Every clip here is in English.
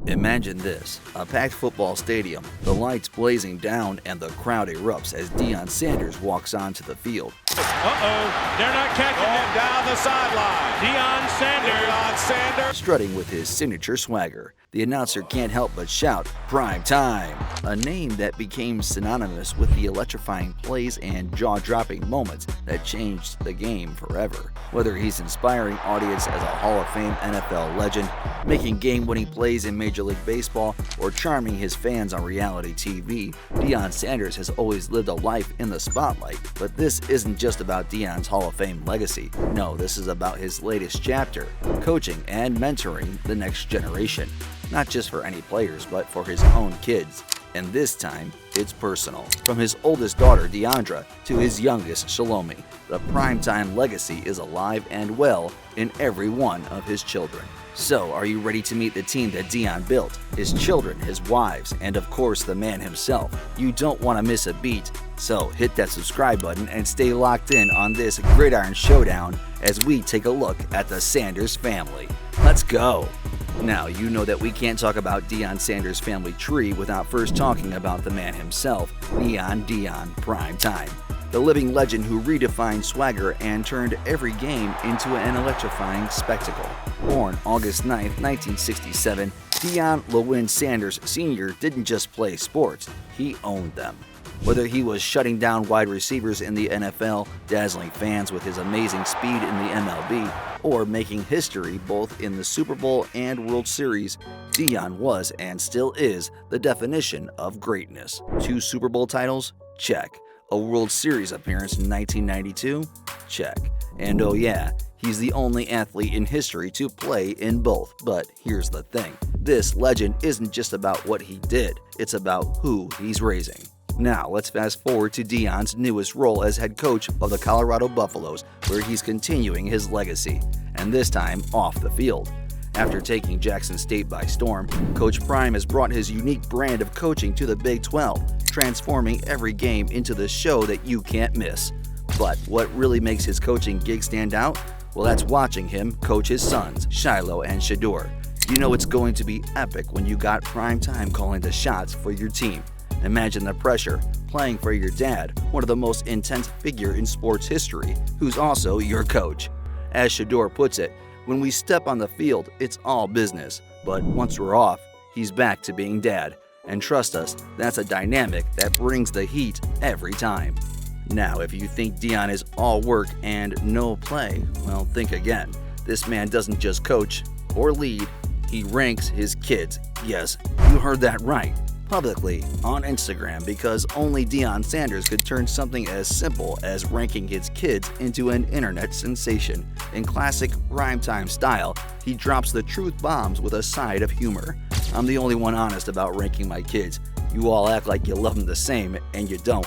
Imagine this, a packed football stadium, the lights blazing down and the crowd erupts as Deion Sanders walks onto the field. They're not catching him. Down the sideline. Deion Sanders. Strutting with his signature swagger, the announcer can't help but shout, "Prime time!" A name that became synonymous with the electrifying plays and jaw-dropping moments that changed the game forever. Whether he's inspiring audience as a Hall of Fame NFL legend, making game-winning plays in Major League Baseball, or charming his fans on reality TV, Deion Sanders has always lived a life in the spotlight. But this isn't just about Deion's Hall of Fame legacy. No, this is about his latest chapter, coaching and mentoring the next generation. Not just for any players, but for his own kids. And this time, it's personal. From his oldest daughter, Deandra, to his youngest, Shalomi, the primetime legacy is alive and well in every one of his children. So, are you ready to meet the team that Deion built? His children, his wives, and of course the man himself. You don't want to miss a beat. So, hit that subscribe button and stay locked in on this Gridiron Showdown as we take a look at the Sanders family. Let's go! Now, you know that we can't talk about Deion Sanders' family tree without first talking about the man himself, Deion Primetime, the living legend who redefined swagger and turned every game into an electrifying spectacle. Born August 9, 1967, Deion Sanders Jr. didn't just play sports, he owned them. Whether he was shutting down wide receivers in the NFL, dazzling fans with his amazing speed in the MLB, or making history both in the Super Bowl and World Series, Deion was and still is the definition of greatness. 2 Super Bowl titles? Check. A World Series appearance in 1992? Check. And oh yeah, he's the only athlete in history to play in both. But here's the thing, this legend isn't just about what he did, it's about who he's raising. Now, let's fast forward to Deion's newest role as head coach of the Colorado Buffaloes, where he's continuing his legacy, and this time off the field. After taking Jackson State by storm, Coach Prime has brought his unique brand of coaching to the Big 12, transforming every game into the show that you can't miss. But what really makes his coaching gig stand out? Well, that's watching him coach his sons, Shiloh and Shedeur. You know it's going to be epic when you got Prime Time calling the shots for your team. Imagine the pressure, playing for your dad, one of the most intense figure in sports history, who's also your coach. As Shedeur puts it, when we step on the field, it's all business, but once we're off, he's back to being dad. And trust us, that's a dynamic that brings the heat every time. Now, if you think Deion is all work and no play, well, think again. This man doesn't just coach or lead, he ranks his kids. Yes, you heard that right. Publicly on Instagram, because only Deion Sanders could turn something as simple as ranking his kids into an internet sensation. In classic primetime style, he drops the truth bombs with a side of humor. I'm the only one honest about ranking my kids. You all act like you love them the same, and you don't.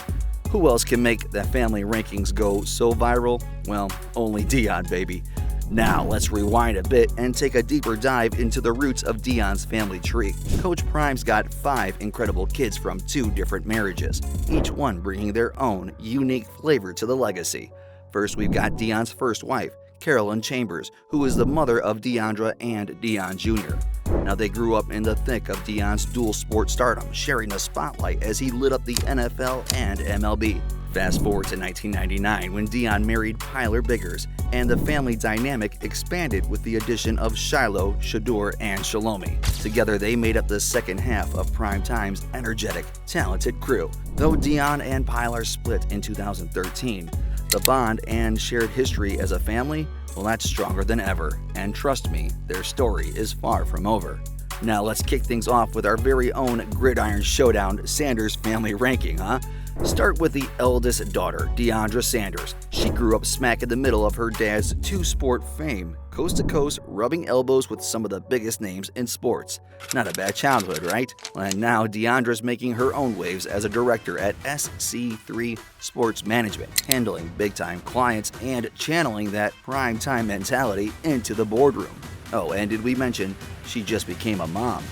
Who else can make the family rankings go so viral? Well, only Deion, baby. Now, let's rewind a bit and take a deeper dive into the roots of Deion's family tree. Coach Prime's got 5 incredible kids from 2 different marriages, each one bringing their own unique flavor to the legacy. First, we've got Deion's first wife, Carolyn Chambers, who is the mother of Deandra and Deion Jr. Now, they grew up in the thick of Deion's dual sport stardom, sharing the spotlight as he lit up the NFL and MLB. Fast forward to 1999 when Deion married Pilar Biggers, and the family dynamic expanded with the addition of Shiloh, Shedeur, and Shalomi. Together they made up the second half of Primetime's energetic, talented crew. Though Deion and Pilar split in 2013, the bond and shared history as a family, well, that's stronger than ever. And trust me, their story is far from over. Now let's kick things off with our very own Gridiron Showdown Sanders family ranking, huh? Start with the eldest daughter, Deandra Sanders. She grew up smack in the middle of her dad's 2-sport fame, coast to coast, rubbing elbows with some of the biggest names in sports. Not a bad childhood, right? And now Deandra's making her own waves as a director at SC3 Sports Management, handling big-time clients and channeling that prime-time mentality into the boardroom. Oh, and did we mention she just became a mom?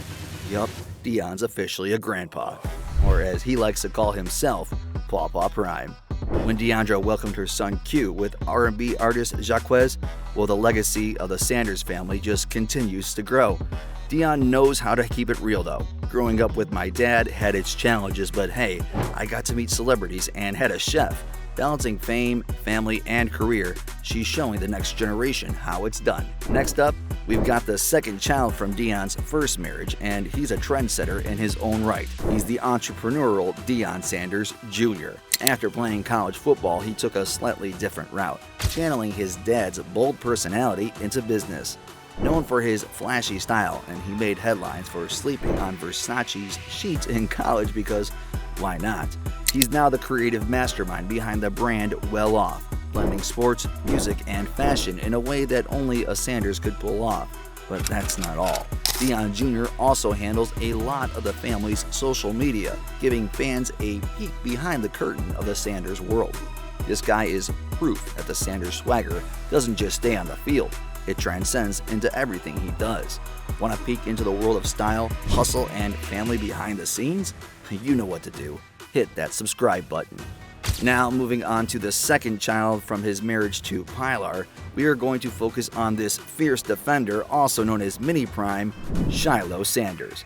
Yup, Deion's officially a grandpa. Or as he likes to call himself, Pawpaw Prime. When Deandra welcomed her son Q with R&B artist Jacquez, well, the legacy of the Sanders family just continues to grow. Deion knows how to keep it real though. Growing up with my dad had its challenges, but hey, I got to meet celebrities and had a chef. Balancing fame, family, and career, she's showing the next generation how it's done. Next up, we've got the second child from Deion's first marriage, and he's a trendsetter in his own right. He's the entrepreneurial Deion Sanders Jr. After playing college football, he took a slightly different route, channeling his dad's bold personality into business. Known for his flashy style, and he made headlines for sleeping on Versace's sheets in college because why not? He's now the creative mastermind behind the brand Well Off, blending sports, music, and fashion in a way that only a Sanders could pull off. But that's not all. Deion Jr. also handles a lot of the family's social media, giving fans a peek behind the curtain of the Sanders world. This guy is proof that the Sanders swagger doesn't just stay on the field. It transcends into everything he does. Want to peek into the world of style, hustle, and family behind the scenes? You know what to do. Hit that subscribe button. Now, moving on to the second child from his marriage to Pilar, we are going to focus on this fierce defender, also known as Mini Prime, Shiloh Sanders.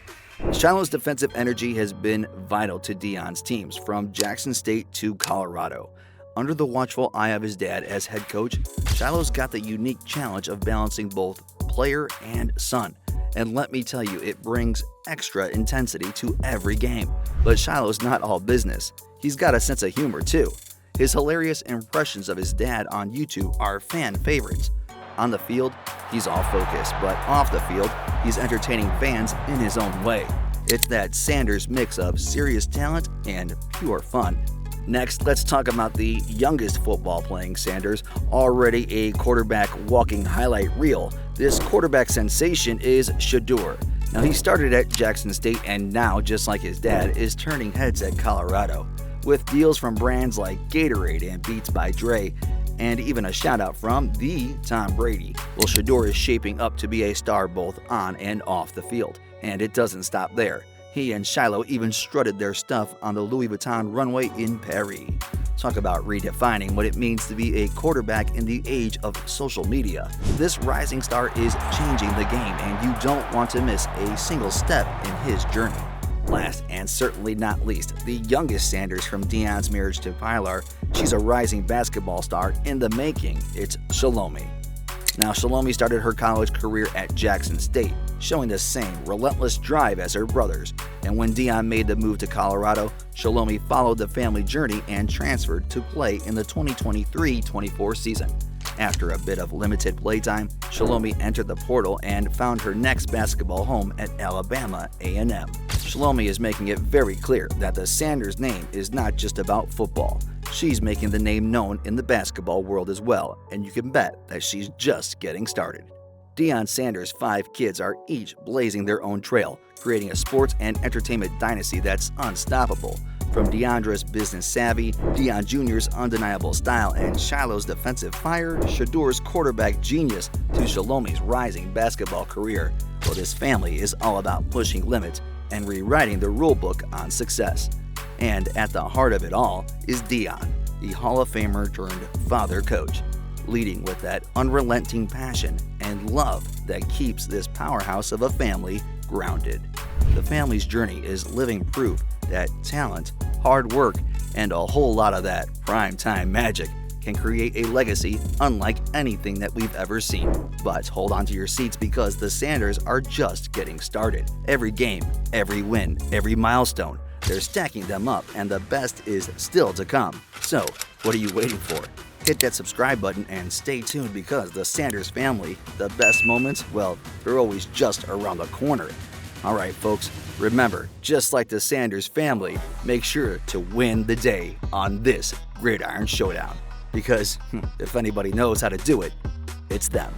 Shiloh's defensive energy has been vital to Deion's teams, from Jackson State to Colorado. Under the watchful eye of his dad as head coach, Shiloh's got the unique challenge of balancing both player and son. And let me tell you, it brings extra intensity to every game. But Shiloh's not all business. He's got a sense of humor too. His hilarious impressions of his dad on YouTube are fan favorites. On the field, he's all focused, but off the field, he's entertaining fans in his own way. It's that Sanders mix of serious talent and pure fun. Next, let's talk about the youngest football-playing Sanders, already a quarterback walking highlight reel. This quarterback sensation is Shedeur. Now, he started at Jackson State and now, just like his dad, is turning heads at Colorado. With deals from brands like Gatorade and Beats by Dre, and even a shout-out from the Tom Brady. Well, Shedeur is shaping up to be a star both on and off the field. And it doesn't stop there. He and Shiloh even strutted their stuff on the Louis Vuitton runway in Paris. Talk about redefining what it means to be a quarterback in the age of social media. This rising star is changing the game, and you don't want to miss a single step in his journey. Last and certainly not least, the youngest Sanders from Deion's marriage to Pilar. She's a rising basketball star in the making. It's Shalomi. Now, Shalomi started her college career at Jackson State, showing the same relentless drive as her brothers. And when Deion made the move to Colorado, Shalomi followed the family journey and transferred to play in the 2023-24 season. After a bit of limited playtime, Shalomi entered the portal and found her next basketball home at Alabama A&M. Shalomi is making it very clear that the Sanders name is not just about football. She's making the name known in the basketball world as well, and you can bet that she's just getting started. Deion Sanders' 5 kids are each blazing their own trail, creating a sports and entertainment dynasty that's unstoppable. From Deandra's business savvy, Deion Jr.'s undeniable style, and Shiloh's defensive fire, Shedeur's quarterback genius, to Shalomi's rising basketball career. Well, this family is all about pushing limits and rewriting the rulebook on success. And at the heart of it all is Deion, the Hall of Famer turned father coach, leading with that unrelenting passion and love that keeps this powerhouse of a family grounded. The family's journey is living proof that talent, hard work, and a whole lot of that primetime magic can create a legacy unlike anything that we've ever seen. But hold on to your seats, because the Sanders are just getting started. Every game, every win, every milestone, they're stacking them up, and the best is still to come. So, what are you waiting for? Hit that subscribe button and stay tuned, because the Sanders family, the best moments, well, they're always just around the corner. All right, folks, remember, just like the Sanders family, make sure to win the day on this Gridiron Showdown. Because if anybody knows how to do it, it's them.